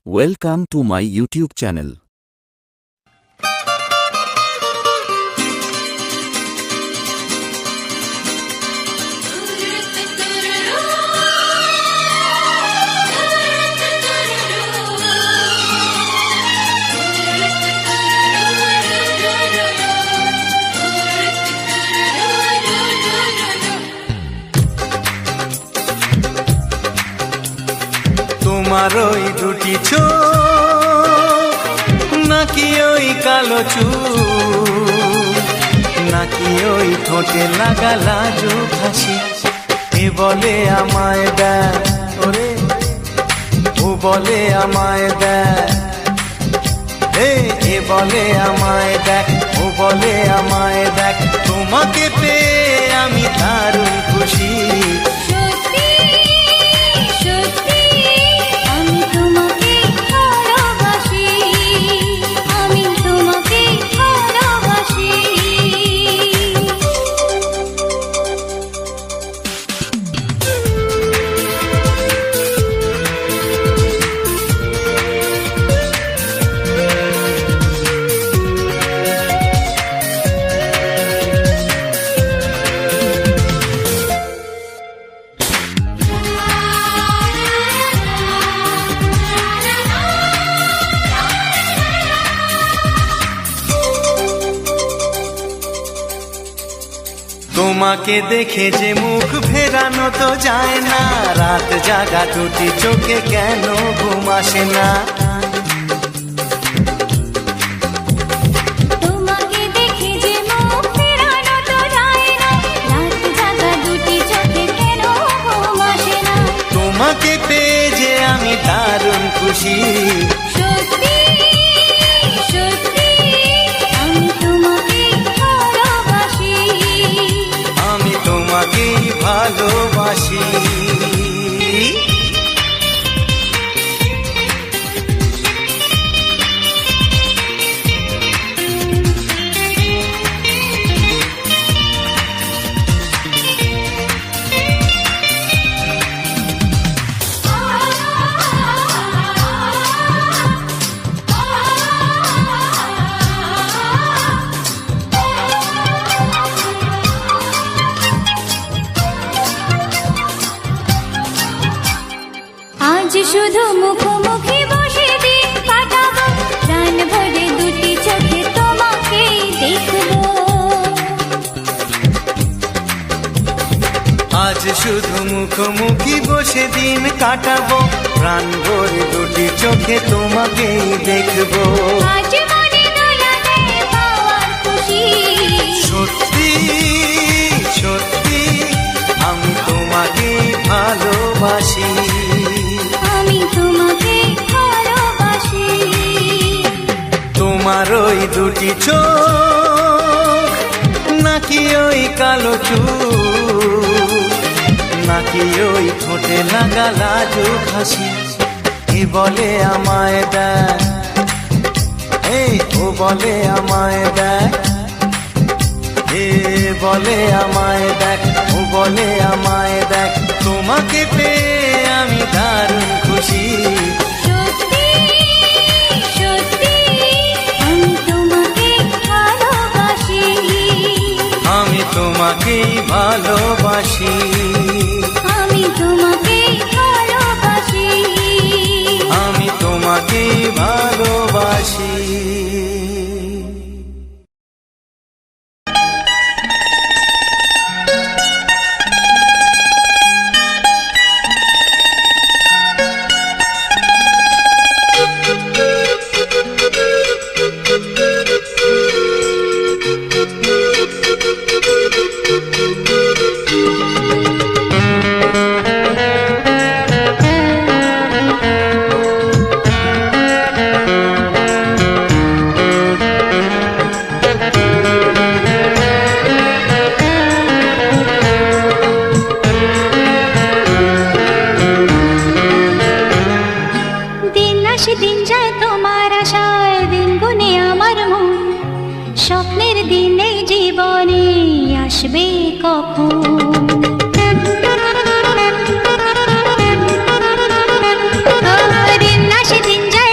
Welcome to my YouTube channel. তোমার ওই দুটি চোখ নাকি ওই কালো চুল নাকি ওই ঠোঁটে লাগা লাজুক হাসি এ বলে আমায় দেখ ওরে ও বলে আমায় দেখ এ বলে আমায় দেখ ও বলে আমায় দেখ তোমাকে পেয়ে আমি দারুণ খুশি তোমাকে দেখে যে মুখ ফেরানো তো যায় না রাত জাগা দুটি চোখে কেন ঘুম আসে না তোমাকে দেখে যে মুখ ফেরানো তো যায় না রাত জাগা দুটি চোখে কেন ঘুম আসে না তোমাকে পেয়ে যে আমি দারুণ খুশি সত্যি সত্যি আমি তোমাকে ভালোবাসি আমি তোমাকেই ভালোবাসি আজ শুধু মুখোমুখি বসে দিন কাটাবো প্রাণ ভরে দুটি চোখে তোমাকেই দেখবো আজ শুধু মুখোমুখি বসে দিন কাটাবো প্রাণ ভরে দুটি চোখে তোমাকেই দেখবো আজ মনে দোলাতে পাওয়ার খুশি সত্যি সত্যি আমি তোমাকেই ভালোবাসি আমি তোমাকে ভালোবাসি তোমার ওই দুটি চোখ নাকি ওই কালো চুল নাকি ওই ঠোঁটে লাগা লাজুক হাসি এ বলে আমায় দেখ ও বলে আমায় দেখ এ বলে আমায় দেখ ও বলে আমায় দেখ তোমাকে পেয়ে আমি দারুণ খুশি সত্যি সত্যি আমি তোমাকে ভালোবাসি আমি তোমাকেই ভালোবাসি আমি তোমাকে ভালোবাসি আমি তোমাকেই ভালোবাসি দিন যায় তোমার আশায় দিন গুনে আমার মন স্বপ্নের দিনে জীবনে আসবে কখন দিন আসে দিন যায়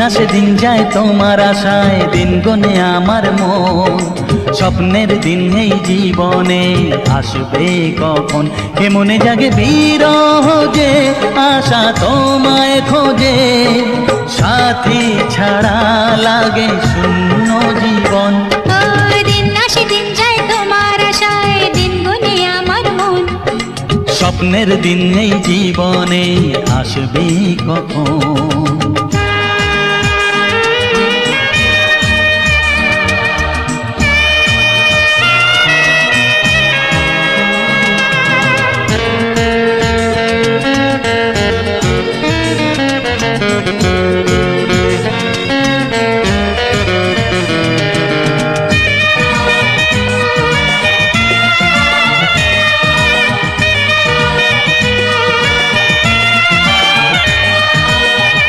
আসে দিন যায় তোমার আশায়, দিন গনে আমার মন। স্বপ্নের দিন এই জীবনে আসবে কখন, কে মনে জাগে বিরহ যে আশা তোমায় খোঁজে। সাথী ছাড়া লাগে শূন্য জীবন। ও দিন আসে দিন যায় তোমার আশায়, দিন গুনে আমার মন। স্বপ্নের দিন এই জীবনে আসবে কখন।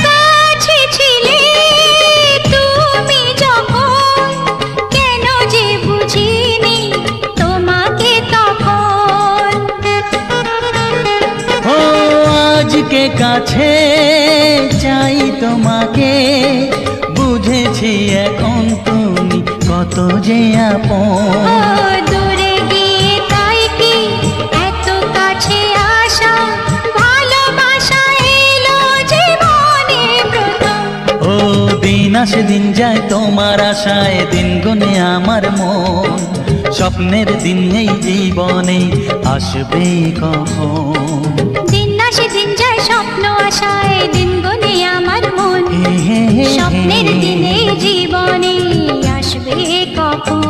কাছে ছিলে তুমি যখন, কেন যে বুঝিনি তোমাকে তখন। ও আজকে কাছে চাই তোমাকে, বুঝেছি এখন তুমি কত যে ও আপন। দূরে গিয়ে তাই কি এত কাছে আসা, ভালোবাসা এলো জীবনে প্রথম। ও দিন আসে দিন যায় তোমার আশায়, দিন গনে আমার মন। স্বপ্নের দিন এই জীবনে আসবে কখন। দিন আসে দিন যায় স্বপ্ন আশায়, দিন গুনে আমার মন। হে হে হে স্বপ্নের দিনে জীবনে আসবে কখন।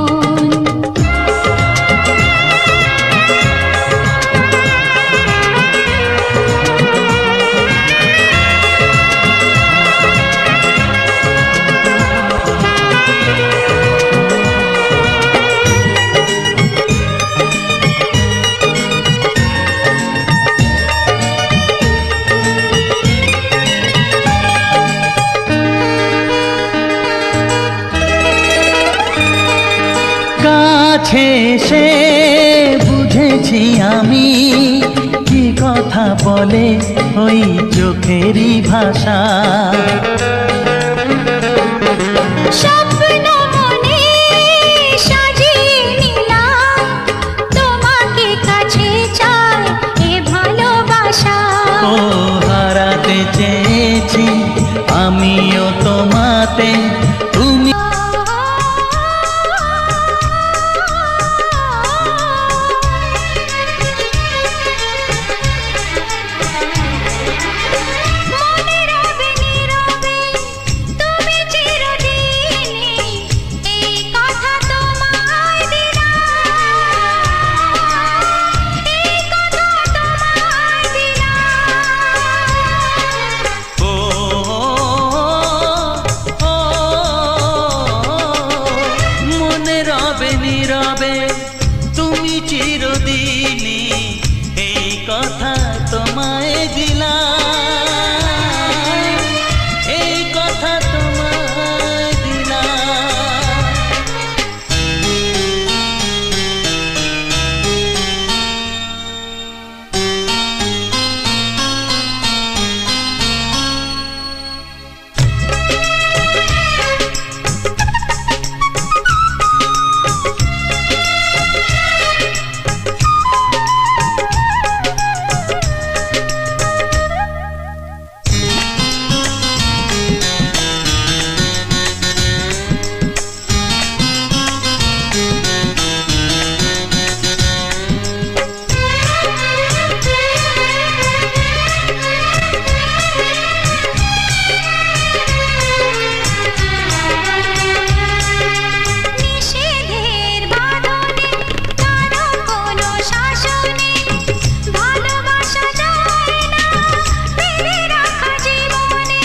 কাছে সে বুঝেছি আমি, কি কথা বলে ওই চোখেরই ভাষা। স্বপ্ন মনে সাজিয়ে নিলাম, তোমাকে কাছে চাই এ ভালোবাসা। ও হারাতে চেয়েছি আমিও তোমাতে, তুমি মনে রবে নীরবে তুমি চিরদিনই, এই কথা তোমায় দিলাম, এই কথা তোমায় দিলাম। ও মনে রবে নীরবে তুমি চিরদিনই, এই কথা তোমায় দিলাম, এই কথা তোমায় দিলাম। নিষেধের বাঁধনে কারো কোনো শাসনে ভালোবাসা যায় না ফিরে রাখা জীবনে।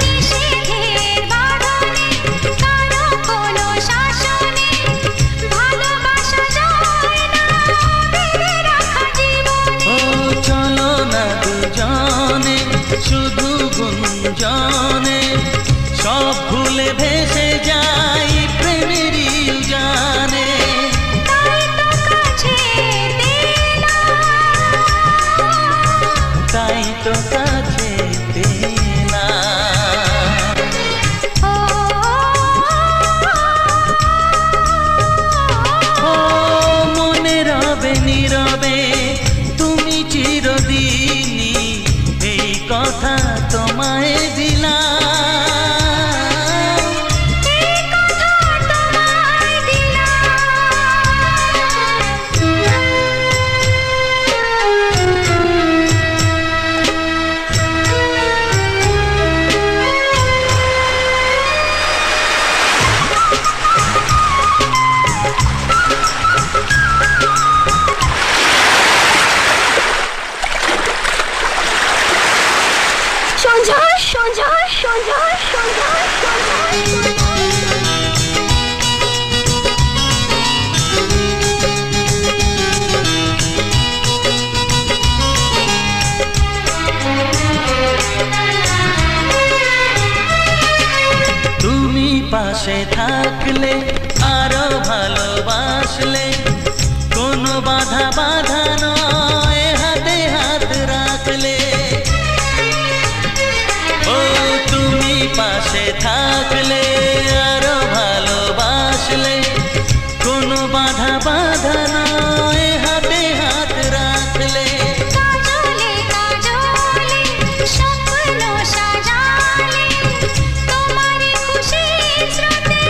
নিষেধের বাঁধনে কারো কোনো শাসনে ভালোবাসা যায় না ফিরে রাখা জীবনে। ও চলো না দুজনে শুধু গুঞ্জনে, সব ভুলে ভেসে যাই প্রেমেরই উজানে। তাই তো কাছে দিলাম, তাই তো কাছে সঞ্জয় সঞ্জয় সঞ্জয় সঞ্জয় সঞ্জয় তুমি পাশে থাকলে আরো ভালোবাসলে কোনো বাধা বাধা নয় হাতে হাত রাখলে ও তুমি পাশে থাকলে আরো ভালোবাসলে কোনো বাধা বাধা নয় হাতে হাত রাখলে কাজলে কাজলে স্বপ্ন সাজালে তোমারই খুশি স্রোতে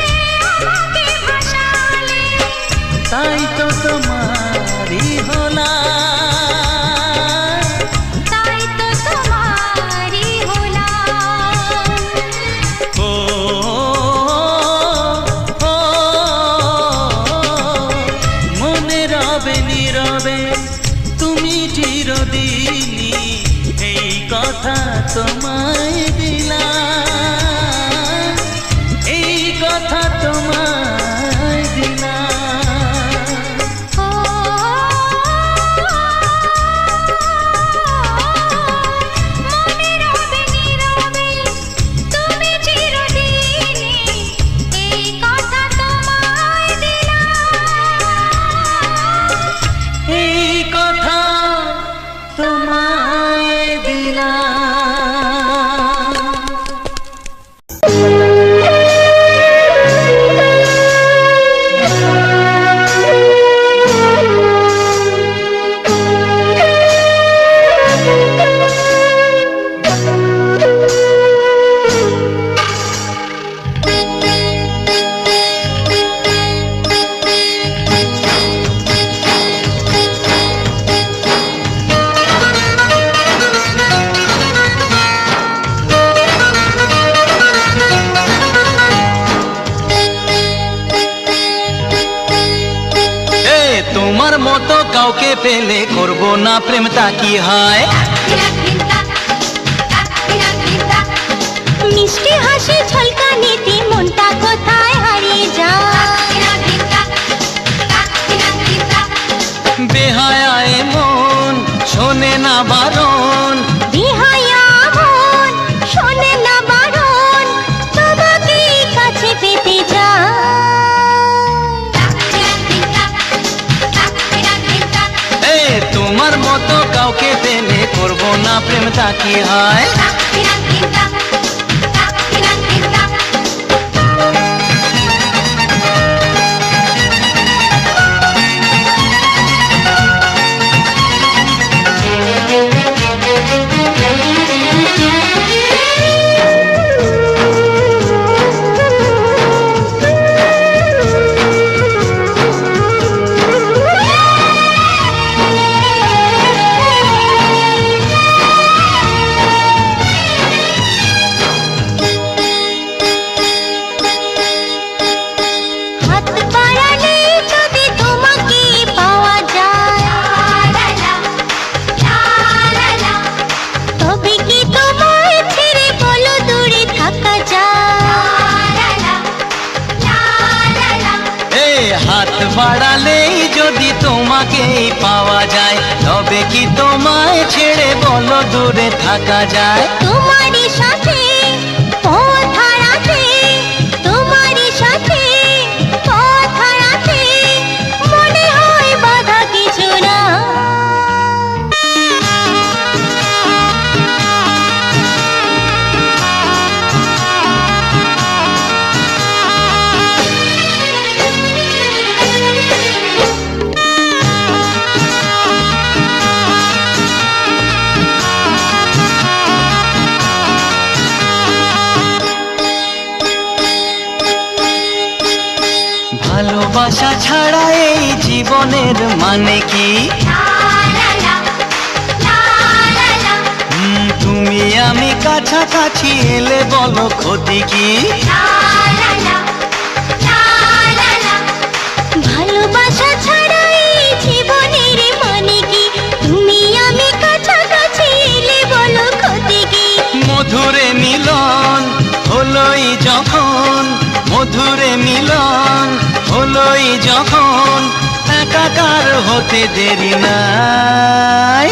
আমাকে ভাসালে তাই তো তোমারই হলাম তাই তো তোমারই হলাম ও ও, মনে রবে নীরবে তুমি চিরদিনই এই কথা তোমায় দিলাম এই কথা তোমায় দিলাম ও মনে রবে নীরবে তুমি চিরদিনই এই কথা তোমায় দিলাম এই কথা তোমায় দিলাম তোমার মতো কাউকে পেলে করব না প্রেম তা কি হয় মিষ্টি হাসি ঝলকানিতে মনটা কোথায় হারিয়ে যায় বেহায়ায় মন শোনে না বারণ বিহায়া মন শোনে না বারণ তোমাকে কাছে পেতে যায় তোমার মতো কাউকে পেলে করব না প্রেম তা কি হয় হাত বাড়ালে যদি তোমাকে পাওয়া যায় তবে কি তোমায় ছেড়ে বলো দূরে থাকা যায় হাত বাড়ালেই যদি তোমাকে পাওয়া যায় তবে কি তোমায় ছেড়ে বলো দূরে থাকা যায় তোমারই সাথে পথ হারাতে তোমারই সাথে পথ হারাতে মনে হয় বাধা কিছু না ভালোবাসা ছাড়া এই জীবনের মানে কি তুমি আমি কাছাকাছি এলে বলো ক্ষতি কি ভালোবাসা ছাড়া এই জীবনের মানে কি তুমি আমি কাছাকাছি এলে বলো ক্ষতি কি মধু একাকার হতে দেরি নাই।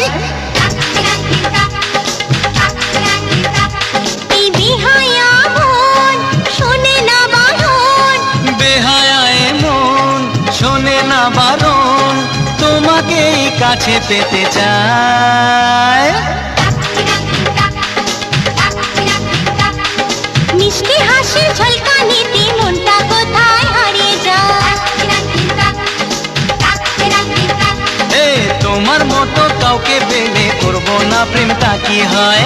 এই বেহায়া মন শোনে না বারণ, বেহায়ায় মন শোনে না বারণ, তোমাকেই কাছে পেতে চায়। মিষ্টি হাসির ঝলকানিতে মনটা কোথায় হারিয়ে যায়। এ তোমার মতো কাউকে পেলে করবো না প্রেমটা কি হয়?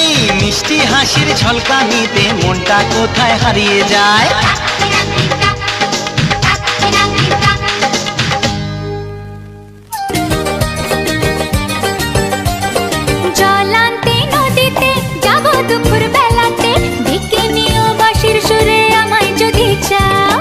এই মিষ্টি হাসির ঝলকানিতে মনটা কোথায় হারিয়ে যায়। জল আনতে নদীতে যাব দুপুর বেলাতে, ডেকে নিও বাঁশির সুরে আমায় যদি চাও।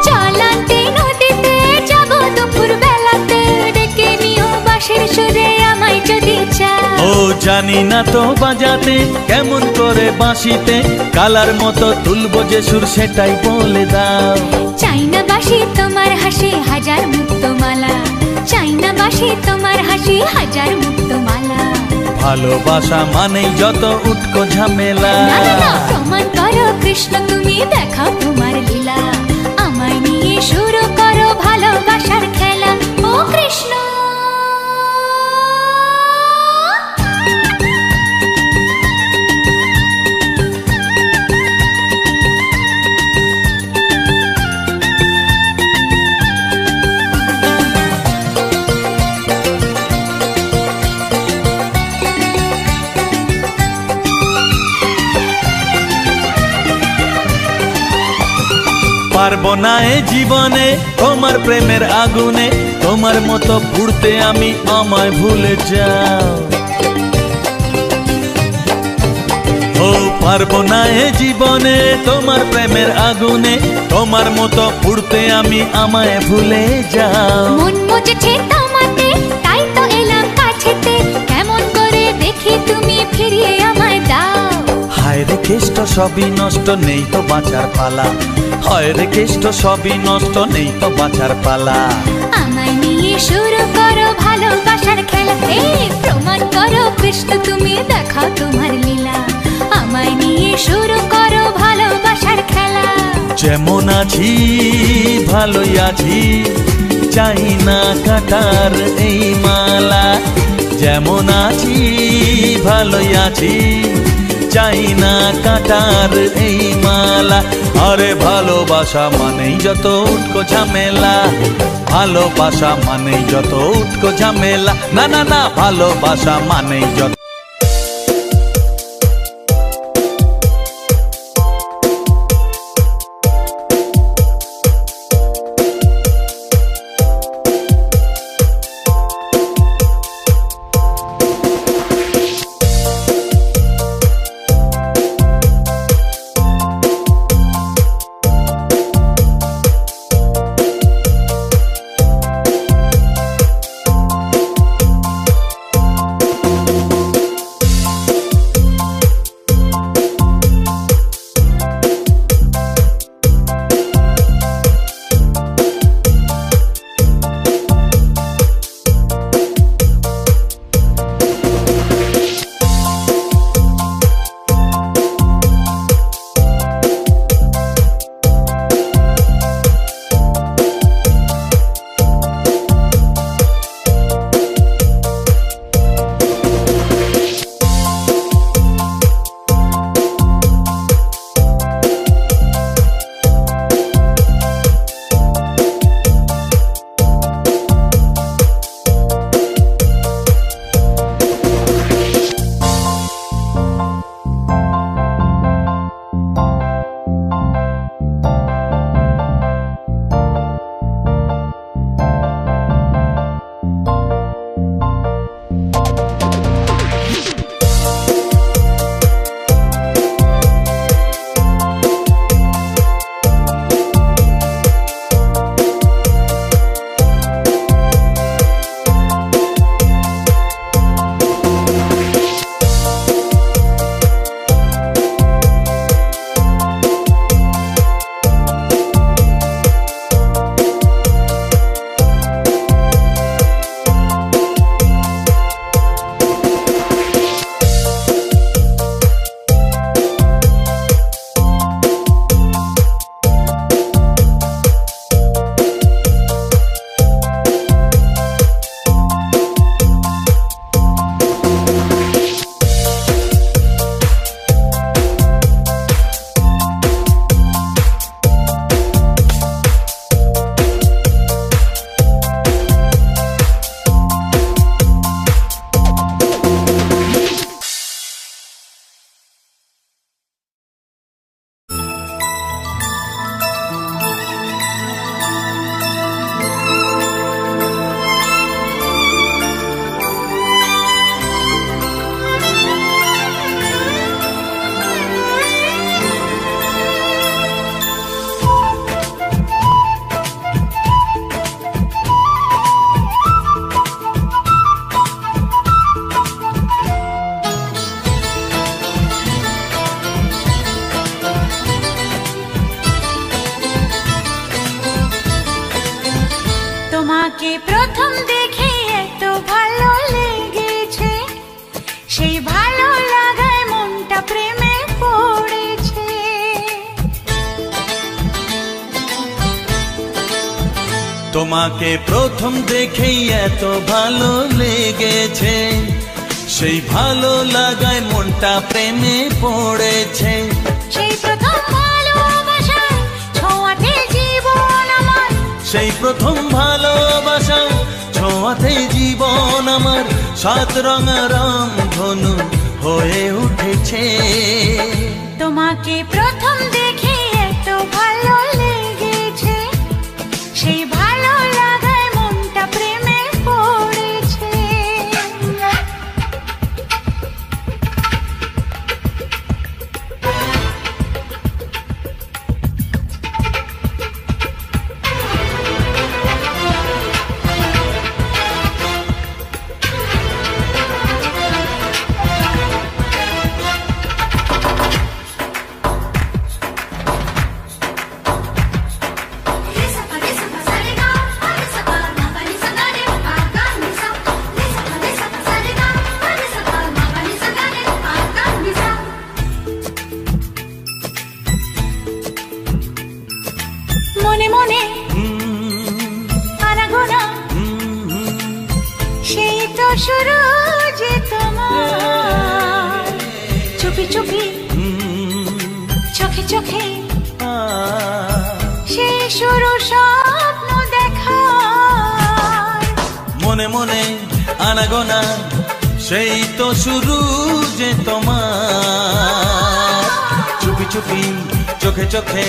জল আনতে নদীতে যাব দুপুর বেলাতে, ডেকে নিও বাঁশির সুরে আমায় যদি চাও। ও জানি না তো বাজাতে কেমন করে বাঁশিতে, কালার মতো তুলবো যে সুর সেটাই বলে দাও। চাই না বাঁশি তোমার হাসি হাজার মুক্তমালা, চাই না বাঁশি তোমার হাসি হাজার মুক্তমালা। ভালোবাসা মানেই যত উটকো ঝামেলা। না না না, প্রমাণ করো কৃষ্ণ তুমি দেখাও তোমার লীলা, আমায় নিয়ে শুরু করো ভালোবাসার খেলা। ও কৃষ্ণ পারবো না এ জীবনে তোমার প্রেমের আগুনে, তোমার মতো পুড়তে আমি, আমায় ভুলে যাও। ও পারবো না এ জীবনে তোমার প্রেমের আগুনে, তোমার মতো পুড়তে আমি, আমায় ভুলে যাও। মন মজেছে তোমাতে তাই তো এলাম কাছেতে, কেমন করে দেখি তুমি ফিরিয়ে আমায় দাও। হায় রে কেষ্ট সবই নষ্ট, নেই তো বাঁচার পালা। হায় রে কেষ্ট সবই নষ্ট, নেই তো বাঁচার পালা। আমায় নিয়ে শুরু করো ভালোবাসার খেলা। এই প্রমাণ করো কৃষ্ণ তুমি দেখাও তোমার লীলা, আমায় নিয়ে শুরু করো ভালোবাসার খেলা। যেমন আছি ভালোই আছি, চাই না কাটার এই মালা। যেমন আছি ভালোই আছি, চাই না কাটার এই মালা। আরে ভালোবাসা মানেই যত উটকো ঝামেলা, ভালোবাসা মানেই যত উটকো ঝামেলা। না না না, ভালোবাসা মানেই যত তোমাকে প্রথম দেখে এত ভালো লেগেছে, সেই ভালো লাগায় মনটা প্রেমে পড়েছে। তোমাকে প্রথম দেখেই এত ভালো লেগেছে, সেই ভালো লাগায় মনটা প্রেমে পড়েছে। সেই প্রথম ভালোবাসায় ছোঁয়াতে জীবন আমার, সেই প্রথম ভালোবাসা ছোঁয়াতে জীবন আমার সাত রঙা রাম ধনু হয়ে উঠেছে। তোমাকে প্রথম দেখে এত ভালো লেগেছে, সেই ভালো লাগায় মনটা প্রেমে পড়েছে। মনে মনে আনাগোনা, সেই তো শুরু যে তোমার, চুপি চুপি চোখে চোখে, সেই শুরু স্বপ্ন দেখা। মনে মনে আনাগোনা, সেই তো শুরু যে তোমার, চুপি চুপি চোখে চোখে,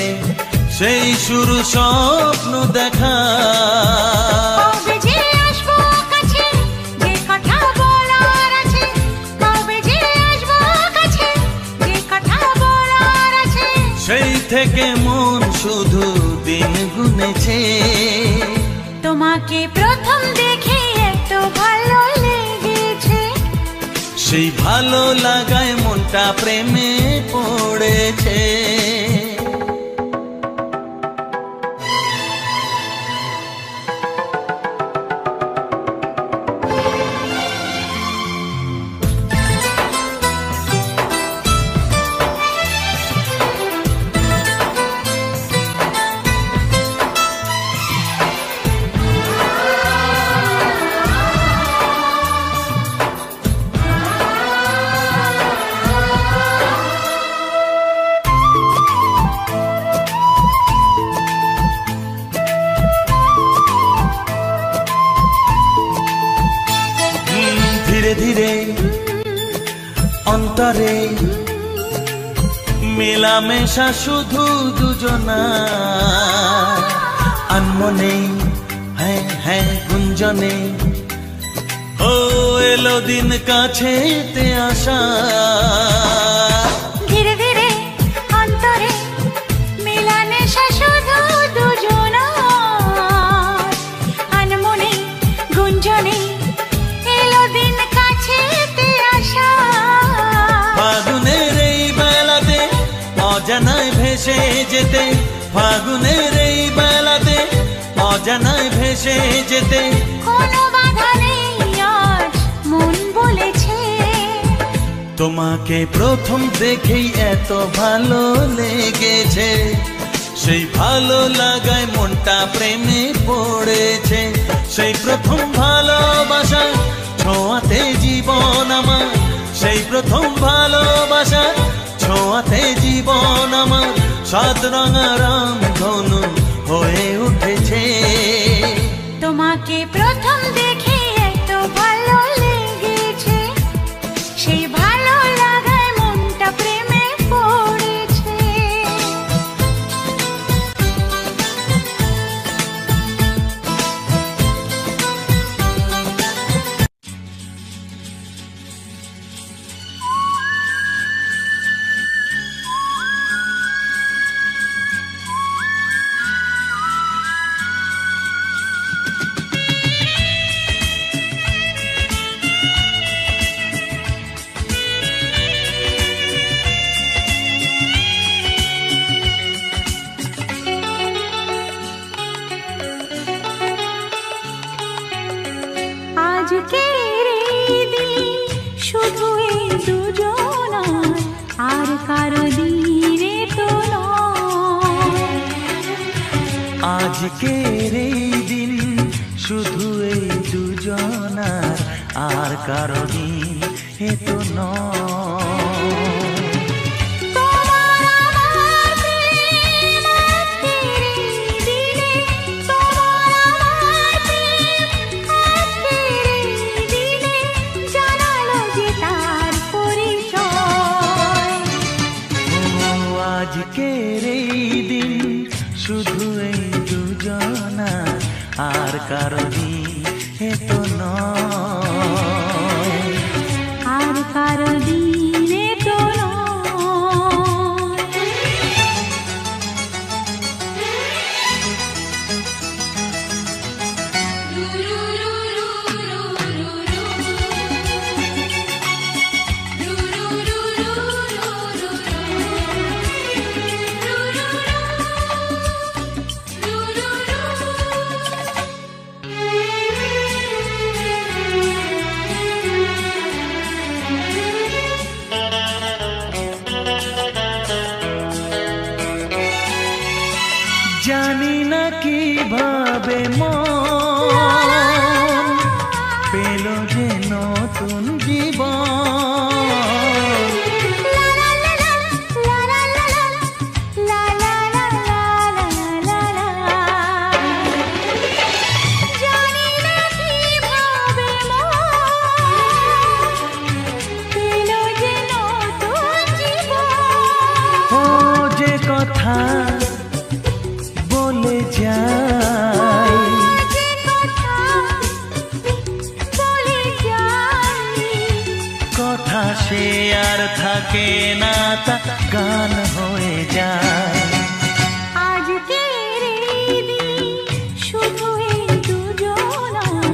সেই শুরু স্বপ্ন দেখা। কবে যে আসবো কাছে, যে কথা বলার আছে, কবে যে আসবো কাছে, যে কথা বলার আছে। সেই থেকে মন শুধু দিন গুনেছে। তোমাকে প্রথম দেখে এত ভালো লেগেছে, সেই ভালো লাগায় মনটা প্রেমে পড়েছে। ধীরে ধীরে অন্তরে মেলামেশা শুধু দুজনা, আনমনে হ্যাঁ হ্যাঁ গুঞ্জনে, ও এলো দিন কাছেতে আসা। ধীরে ধীরে অন্তরে মেলামেশা শুধু দুজনার, আনমনে গুঞ্জনে, এলো দিন কাছেতে আসা। ফাগুনের এই বেলাতে অজানায় ভেসে যেতে, ফাগুনের এই বেলাতে অজানায় ভেসে যেতে, কোনো বাধা নেই আজ মন বলেছে। তোমাকে প্রথম দেখেই এত ভালো লেগেছে, সেই ভালো লাগায় মনটা প্রেমে পড়েছে। সেই প্রথম ভালোবাসা ছোঁয়াতে জীবন আমার, সেই প্রথম ভালোবাসা ছোঁয়াতে জীবন আমার সাত রঙা রাম ধনু হয়ে উঠেছে। তোমাকে প্রথম দেখে এত ভালো লেগেছে, সেই ভালো লাগায় মনটা প্রেমে পড়েছে। আজকের এই দিন শুধু এই দুজনার, আর কারো দিনে তো নয়। আজকের এই দিন শুধু এই দুজনার, আর কারো দিন এ তো নয়। আজকের এই দিন শুধু এই দুজনার, আর কারো দিন এ তো নয়। আর কারো দিনে তো জানি না কিভাবে মন পেল যে নতুন জীবন। ও যে কথা বলে যাই, কথা সে আর থাকে না, তা গান হয়ে যায়। আজকের এই দিন শুধু এই দুজনার,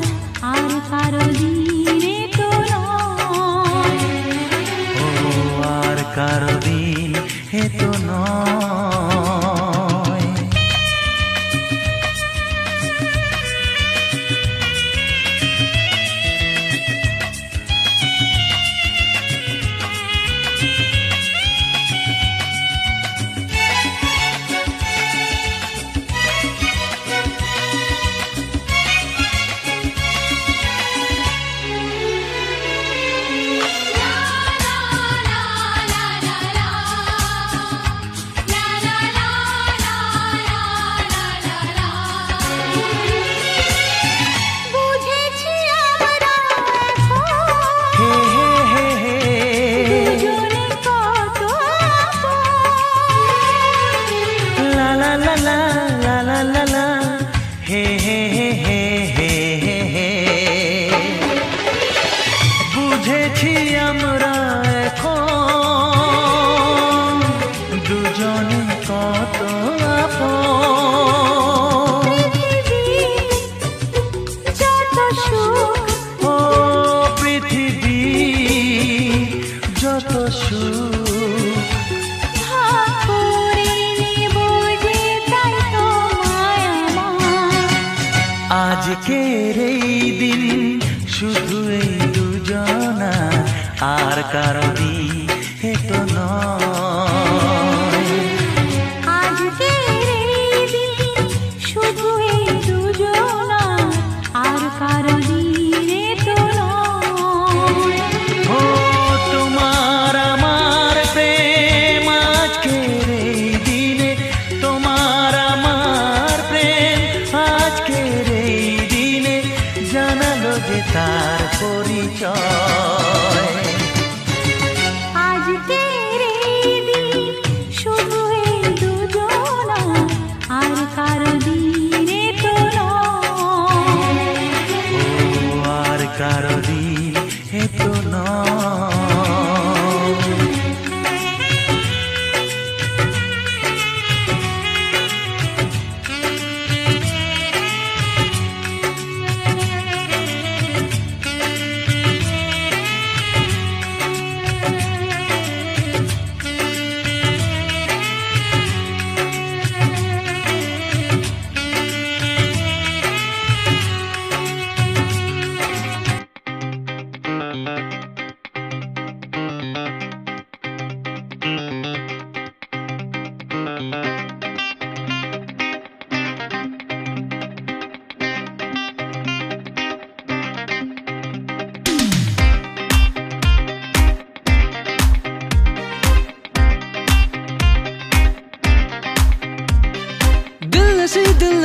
আর কারো দিনে তো নয়। ও আর কারো দিন এ তো নয়। বুঝেছি আমরা এখন হে হে হে হে, দুজনে কত আপন। লা লা লা লা লা লা লা লা, হে হে হে হে হে হে হে। বুঝেছি আমরা এখন দুজনে কত আপন। যত সুখ ও পৃথিবী যত সুখ, ভাগ করে নেব যে, তাই তো মায়া আমার। আজকের এই দিন শুধু এই দুজনা, আর কারো দিন এ তো নয়। আজকের এই দিন শুধু এই দুজনার, আর কারো দিনে তো নয়। ও তোমার আমার প্রেম আজকের এই দিনে, তোমার আমার প্রেম আজকের এই দিনে জানালো যে তার পরিচয়। আজকের এই দিন শুধু এই দুজনার, আর কারো দিনে তো নয়। ও আর কারো দিন এ তো নয়।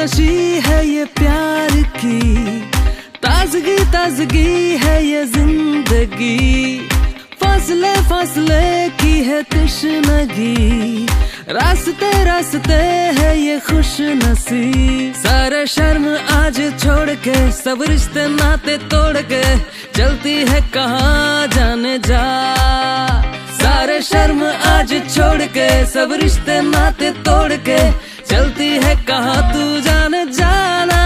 नशी है ये प्यार की, ताजगी ताजगी है ये जिंदगी, फासले फासले की है तश्नगी, रास्ते रास्ते है ये खुश नसीब। सारे शर्म आज छोड़ के सब रिश्ते नाते तोड़ के चलती है कहाँ जाने जा। सारे शर्म आज छोड़ के सब रिश्ते नाते तोड़ के चलती है कहाँ तू जाने जाना।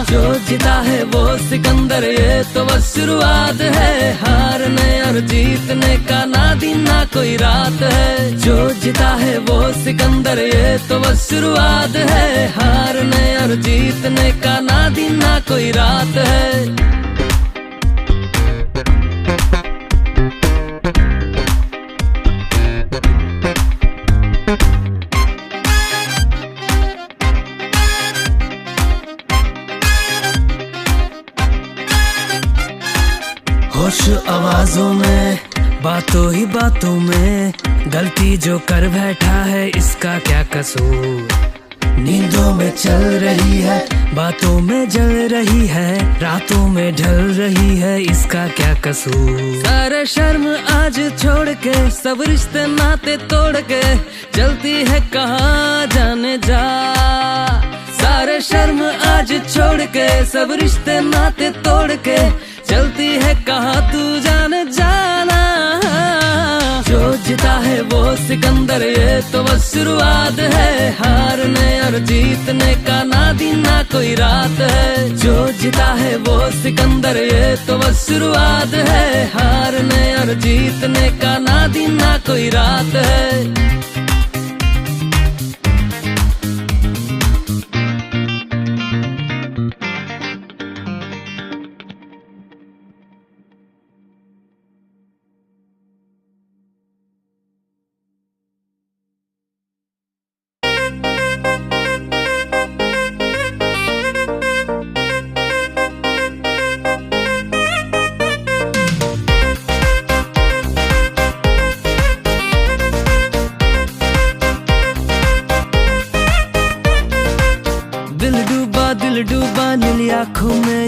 जो जीता है वो सिकंदर, ये तो बस शुरुआत है, हारने और जीतने का ना दिन ना कोई रात है। जो जीता है वो सिकंदर, ये तो बस शुरुआत है, हारने और जीतने का ना दिन ना कोई रात है। होश आवाजों में, बातों ही बातों में, गलती जो कर बैठा है इसका क्या कसूर। नींदों में चल रही है, बातों में जल रही है, रातों में ढल रही है, इसका क्या कसूर। सारे शर्म आज छोड़ के सब रिश्ते नाते तोड़ के चलती है कहाँ जाने जा। सारे शर्म आज छोड़ के सब रिश्ते नाते तोड़ के चलती है कहाँ तू जाने जाना। जो जीता है वो सिकंदर, ये तो बस शुरुआत है, हारने और जीतने का ना दिन ना कोई रात है। जो जीता है वो सिकंदर, ये तो बस शुरुआत है, हारने और जीतने का ना दिन ना कोई रात है। दिल डूबा नीली आँखों में,